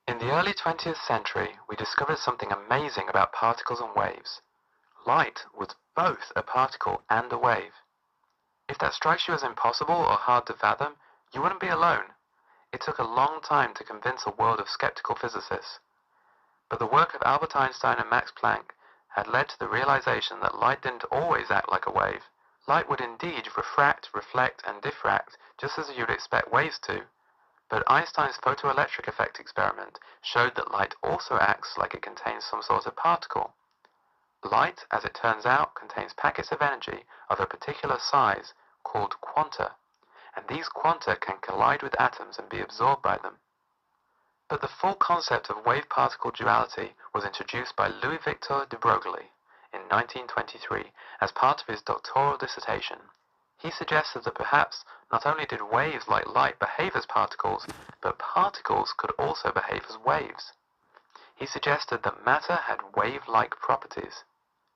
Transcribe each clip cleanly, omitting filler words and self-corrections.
In the early 20th century, we discovered something amazing about particles and waves. Light was both a particle and a wave. If that strikes you as impossible or hard to fathom, you wouldn't be alone. It took a long time to convince a world of skeptical physicists. But the work of Albert Einstein and Max Planck had led to the realization that light didn't always act like a wave. Light would indeed refract, reflect, and diffract just as you'd expect waves to. But Einstein's photoelectric effect experiment showed that light also acts like it contains some sort of particle. Light, as it turns out, contains packets of energy of a particular size called quanta, and these quanta can collide with atoms and be absorbed by them. But the full concept of wave-particle duality was introduced by Louis-Victor de Broglie in 1923 as part of his doctoral dissertation. He suggested that perhaps not only did waves like light behave as particles, but particles could also behave as waves. He suggested that matter had wave-like properties.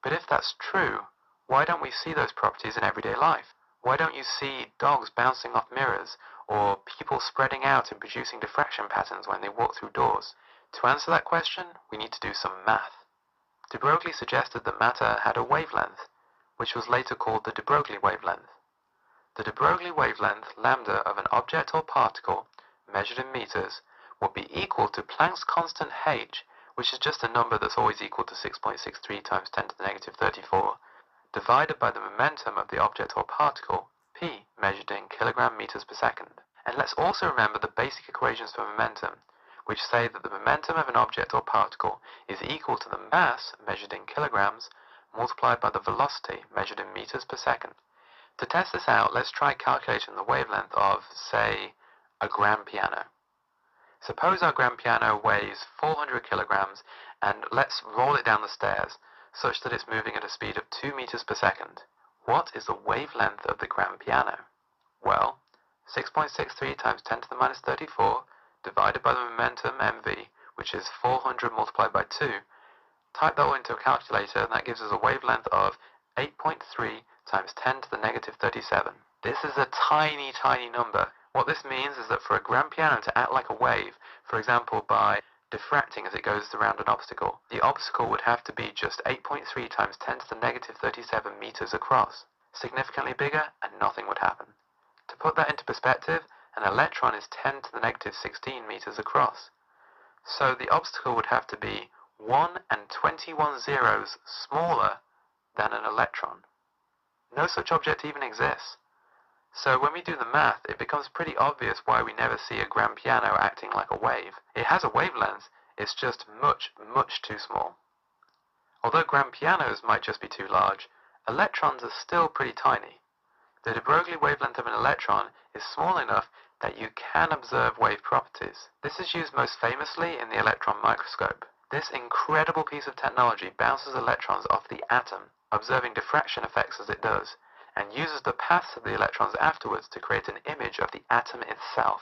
But if that's true, why don't we see those properties in everyday life? Why don't you see dogs bouncing off mirrors, or people spreading out and producing diffraction patterns when they walk through doors? To answer that question, we need to do some math. De Broglie suggested that matter had a wavelength, which was later called the de Broglie wavelength. The de Broglie wavelength, lambda, of an object or particle, measured in meters, would be equal to Planck's constant h, which is just a number that's always equal to 6.63 times 10 to the negative 34, divided by the momentum of the object or particle, p, measured in kilogram meters per second. And let's also remember the basic equations for momentum, which say that the momentum of an object or particle is equal to the mass, measured in kilograms, multiplied by the velocity, measured in meters per second. To test this out, let's try calculating the wavelength of, say, a grand piano. Suppose our grand piano weighs 400 kilograms, and let's roll it down the stairs, such that it's moving at a speed of 2 meters per second. What is the wavelength of the grand piano? Well, 6.63 times 10 to the minus 34, divided by the momentum mv, which is 400 multiplied by 2. Type that all into a calculator, and that gives us a wavelength of 8.3 times 10 to the negative 37. This is a tiny, tiny number. What this means is that for a grand piano to act like a wave, for example by diffracting as it goes around an obstacle, the obstacle would have to be just 8.3 times 10 to the negative 37 meters across. Significantly bigger, and nothing would happen. To put that into perspective, an electron is 10 to the negative 16 meters across. So the obstacle would have to be 1 and 21 zeros smaller than an electron. No such object even exists. So when we do the math, it becomes pretty obvious why we never see a grand piano acting like a wave. It has a wavelength, it's just much, much too small. Although grand pianos might just be too large, electrons are still pretty tiny. The de Broglie wavelength of an electron is small enough that you can observe wave properties. This is used most famously in the electron microscope. This incredible piece of technology bounces electrons off the atom, observing diffraction effects as it does, and uses the paths of the electrons afterwards to create an image of the atom itself.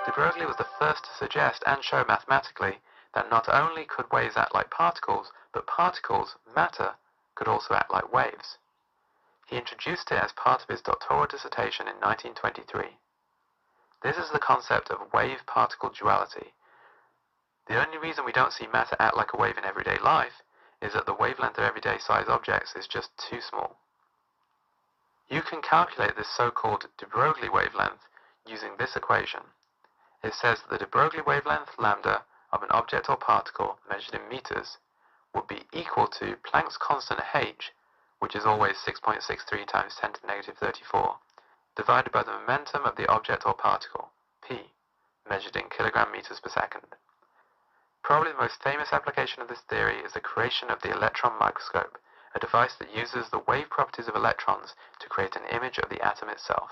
De Broglie was the first to suggest and show mathematically that not only could waves act like particles, but particles, matter, could also act like waves. He introduced it as part of his doctoral dissertation in 1923. This is the concept of wave-particle duality. The only reason we don't see matter act like a wave in everyday life is that the wavelength of everyday size objects is just too small. You can calculate this so-called de Broglie wavelength using this equation. It says that the de Broglie wavelength, lambda, of an object or particle measured in meters would be equal to Planck's constant h, which is always 6.63 times 10 to the negative 34, divided by the momentum of the object or particle, p, measured in kilogram meters per second. Probably the most famous application of this theory is the creation of the electron microscope, a device that uses the wave properties of electrons to create an image of the atom itself.